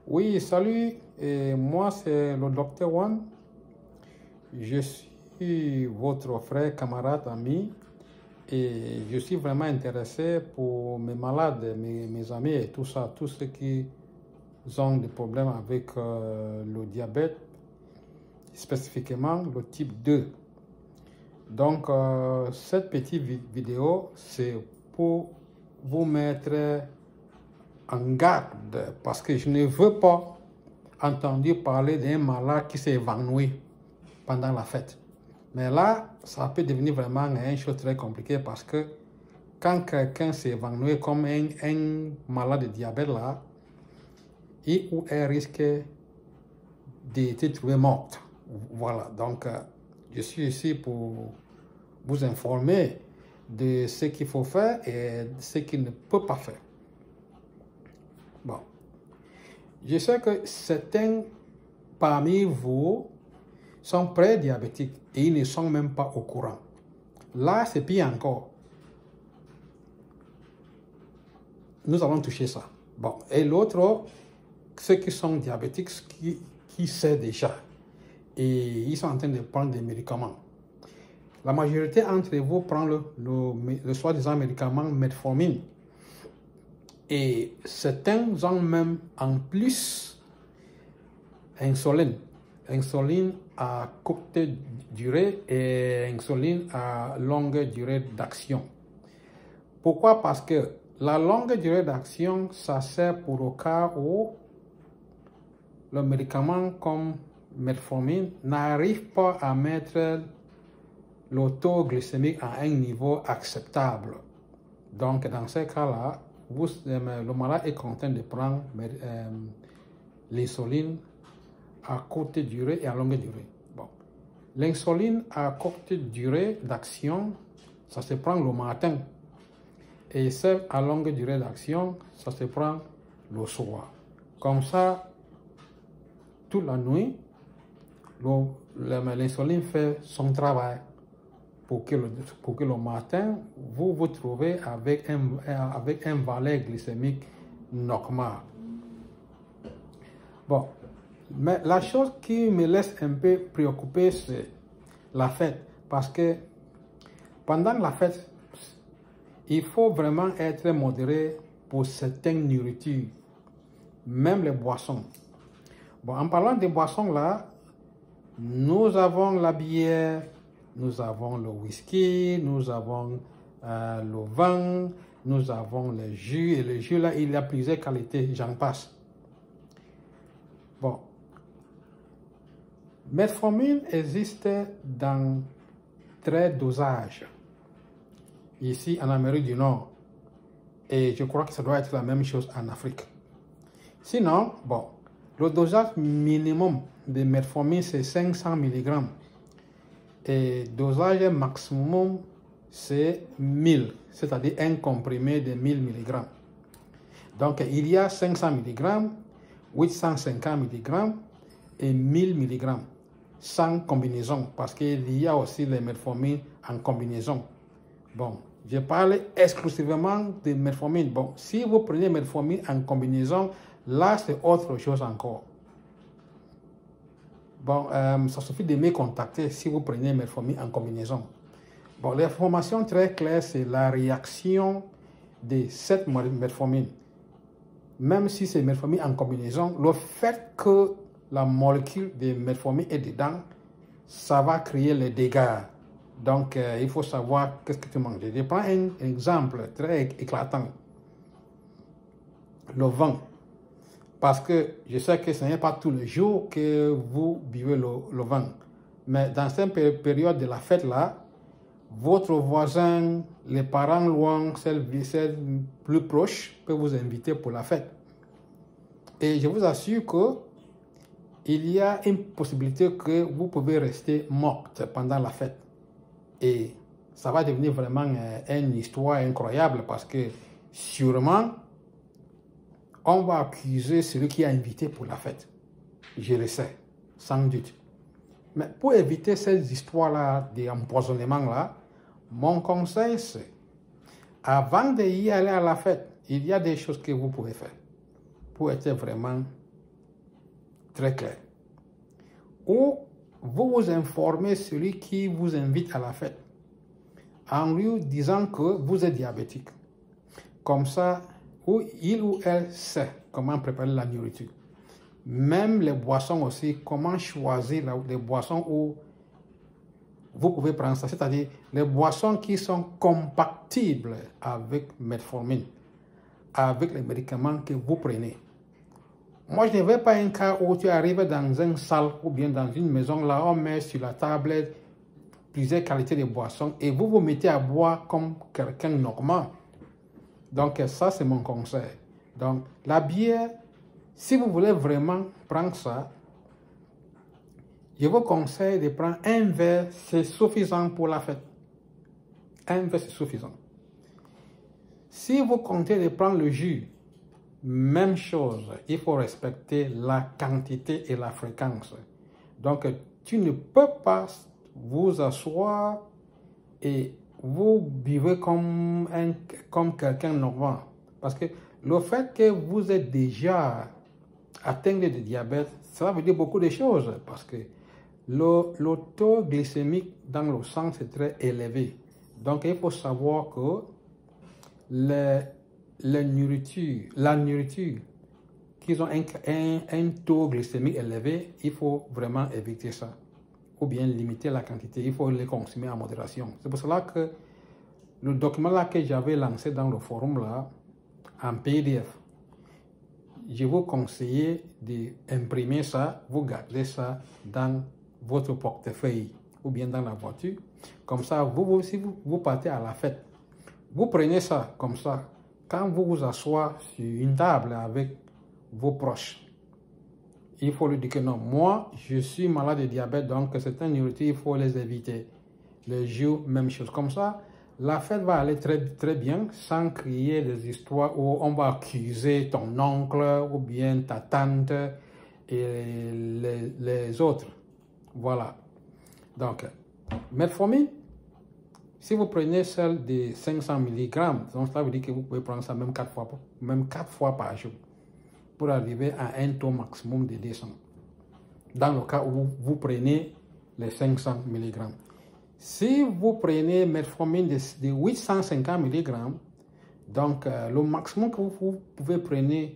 Oui, salut, et moi c'est le docteur Wan. Je suis votre frère, camarade, ami, et je suis vraiment intéressé pour mes malades, mes amis et tout ça, tous ceux qui ont des problèmes avec le diabète, spécifiquement le type 2. Donc, cette petite vidéo, c'est pour vous mettre en garde parce que je ne veux pas entendre parler d'un malade qui s'est évanoui pendant la fête. Mais là, ça peut devenir vraiment une chose très compliquée parce que quand quelqu'un s'est évanoui comme un malade de diabète là, il ou elle risque d'être trouvé morte. Voilà, donc je suis ici pour vous informer de ce qu'il faut faire et de ce qu'il ne peut pas faire. Bon, je sais que certains parmi vous sont prédiabétiques et ils ne sont même pas au courant. Là, c'est pire encore. Nous allons toucher ça. Bon, et l'autre, ceux qui sont diabétiques, qui savent déjà, et ils sont en train de prendre des médicaments. La majorité d'entre vous prend le soi-disant médicament metformine. Et certains ont même en plus insuline. Insuline à courte durée et insuline à longue durée d'action. Pourquoi? Parce que la longue durée d'action, ça sert pour le cas où le médicament comme metformine n'arrive pas à mettre le taux glycémique à un niveau acceptable. Donc, dans ce cas-là, le malade est content de prendre l'insuline à courte durée et à longue durée. Bon. L'insuline à courte durée d'action, ça se prend le matin. Et celle à longue durée d'action, ça se prend le soir. Comme ça, toute la nuit, l'insuline fait son travail pour que le matin, vous vous trouvez avec un valeur glycémique normal. Bon, mais la chose qui me laisse un peu préoccupé, c'est la fête. Parce que pendant la fête, il faut vraiment être modéré pour certaines nourritures, même les boissons. Bon, en parlant des boissons là, nous avons la bière, nous avons le whisky, nous avons le vin, nous avons le jus. Et le jus là, il y a plusieurs qualités, j'en passe. Bon. Metformine existe dans 13 dosages. Ici en Amérique du Nord. Et je crois que ça doit être la même chose en Afrique. Sinon, bon, le dosage minimum de metformine, c'est 500 mg. Et le dosage maximum, c'est 1000, c'est-à-dire un comprimé de 1000 mg. Donc, il y a 500 mg, 850 mg et 1000 mg, sans combinaison, parce qu'il y a aussi les metformines en combinaison. Bon, je parle exclusivement de metformine. Bon, si vous prenez metformine en combinaison, là, c'est autre chose encore. Bon, ça suffit de me contacter si vous prenez metformine en combinaison. Bon, l'information très claire, c'est la réaction de cette metformine. Même si c'est metformine en combinaison, le fait que la molécule de metformine est dedans, ça va créer les dégâts. Donc, il faut savoir qu'est-ce que tu manges. Je prends un exemple très éclatant. Le vin. Parce que je sais que ce n'est pas tous les jours que vous buvez le vin. Mais dans cette période de la fête là, votre voisin, les parents loin, celles plus proches, peuvent vous inviter pour la fête. Et je vous assure que il y a une possibilité que vous pouvez rester morte pendant la fête. Et ça va devenir vraiment une histoire incroyable parce que sûrement, on va accuser celui qui a invité pour la fête. Je le sais, sans doute. Mais pour éviter ces histoires-là d'empoisonnement-là, mon conseil, c'est, avant d'y aller à la fête, il y a des choses que vous pouvez faire pour être vraiment très clair. Ou vous vous informez celui qui vous invite à la fête en lui disant que vous êtes diabétique. Comme ça, il ou elle sait comment préparer la nourriture. Même les boissons aussi, comment choisir les boissons où vous pouvez prendre ça. C'est-à-dire les boissons qui sont compatibles avec metformine, avec les médicaments que vous prenez. Moi, je ne veux pas un cas où tu arrives dans une salle ou bien dans une maison, là, on met sur la table plusieurs qualités de boissons et vous vous mettez à boire comme quelqu'un normal. Donc, ça, c'est mon conseil. Donc, la bière, si vous voulez vraiment prendre ça, je vous conseille de prendre un verre, c'est suffisant pour la fête. Un verre, c'est suffisant. Si vous comptez de prendre le jus, même chose, il faut respecter la quantité et la fréquence. Donc, tu ne peux pas vous asseoir et vous buvez comme quelqu'un normal. Parce que le fait que vous êtes déjà atteint de diabète, ça veut dire beaucoup de choses. Parce que le taux glycémique dans le sang, c'est très élevé. Donc, il faut savoir que la nourriture qui ont un taux glycémique élevé, il faut vraiment éviter ça. Ou bien limiter la quantité, il faut les consommer en modération. C'est pour cela que le document là que j'avais lancé dans le forum là, en PDF, je vous conseille d'imprimer ça, vous gardez ça dans votre portefeuille ou bien dans la voiture. Comme ça, si vous partez à la fête, vous prenez ça comme ça. Quand vous vous asseyez sur une table avec vos proches, il faut lui dire que non, moi, je suis malade de diabète, donc certaines nourritures, il faut les éviter. Le jus, même chose. Comme ça, la fête va aller très, très bien, sans crier des histoires où on va accuser ton oncle ou bien ta tante et les autres. Voilà. Donc, metformine, si vous prenez celle de 500 mg, donc ça veut dire que vous pouvez prendre ça même 4 fois par jour pour arriver à un taux maximum de 200. Dans le cas où vous prenez les 500 mg. Si vous prenez metformine de 850 mg, donc le maximum que vous pouvez prendre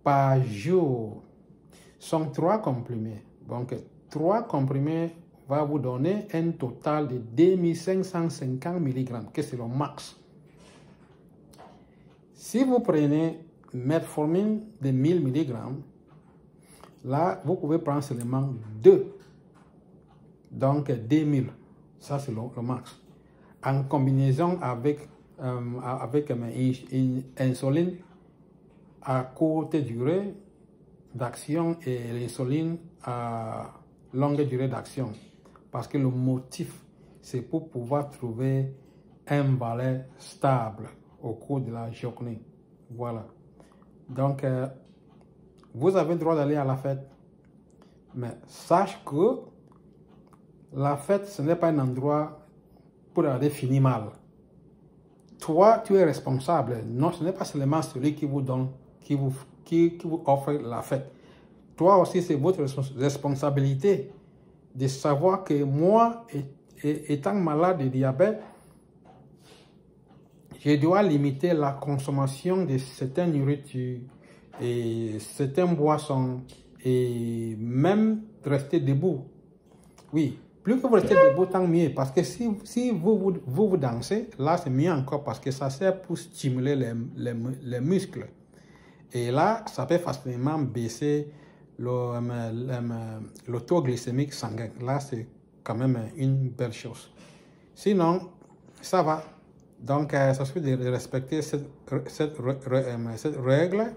par jour sont 3 comprimés. Donc 3 comprimés va vous donner un total de 2550 mg, que c'est le max. Si vous prenez metformine de 1000 mg, là, vous pouvez prendre seulement 2. Donc 2000. Ça, c'est le max. En combinaison avec une insuline à courte durée d'action et l'insuline à longue durée d'action. Parce que le motif, c'est pour pouvoir trouver un valeur stable au cours de la journée. Voilà. Donc, vous avez le droit d'aller à la fête. Mais sache que la fête, ce n'est pas un endroit pour aller finir mal. Toi, tu es responsable. Non, ce n'est pas seulement celui qui vous donne, qui vous offre la fête. Toi aussi, c'est votre responsabilité de savoir que moi, étant malade de diabète, je dois limiter la consommation de certaines nourritures et certaines boissons et même rester debout. Oui, plus que vous restez debout, tant mieux. Parce que si vous dansez, là, c'est mieux encore parce que ça sert pour stimuler les muscles. Et là, ça peut facilement baisser le taux glycémique sanguin. Là, c'est quand même une belle chose. Sinon, ça va. Donc, ça suffit de respecter cette règle.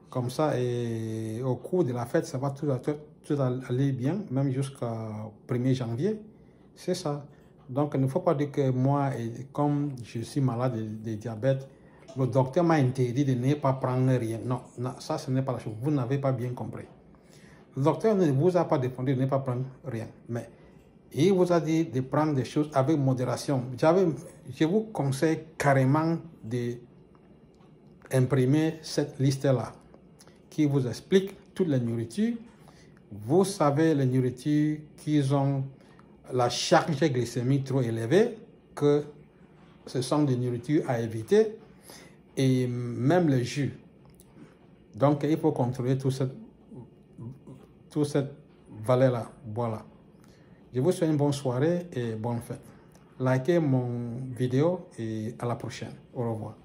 Comme ça, et au cours de la fête, ça va tout aller bien, même jusqu'au 1er janvier. C'est ça. Donc, il ne faut pas dire que moi, comme je suis malade de diabète, le docteur m'a interdit de ne pas prendre rien. Non, non, ça, ce n'est pas la chose. Vous n'avez pas bien compris. Le docteur ne vous a pas défendu de ne pas prendre rien. Mais il vous a dit de prendre des choses avec modération. Je vous conseille carrément d'imprimer cette liste-là qui vous explique toutes les nourritures Vous savez les nourritures qui ont la charge glycémique trop élevée, que ce sont des nourritures à éviter, et même les jus. Donc, il faut contrôler toute cette valeur-là. Voilà. Je vous souhaite une bonne soirée et bonne fête. Likez mon vidéo et à la prochaine. Au revoir.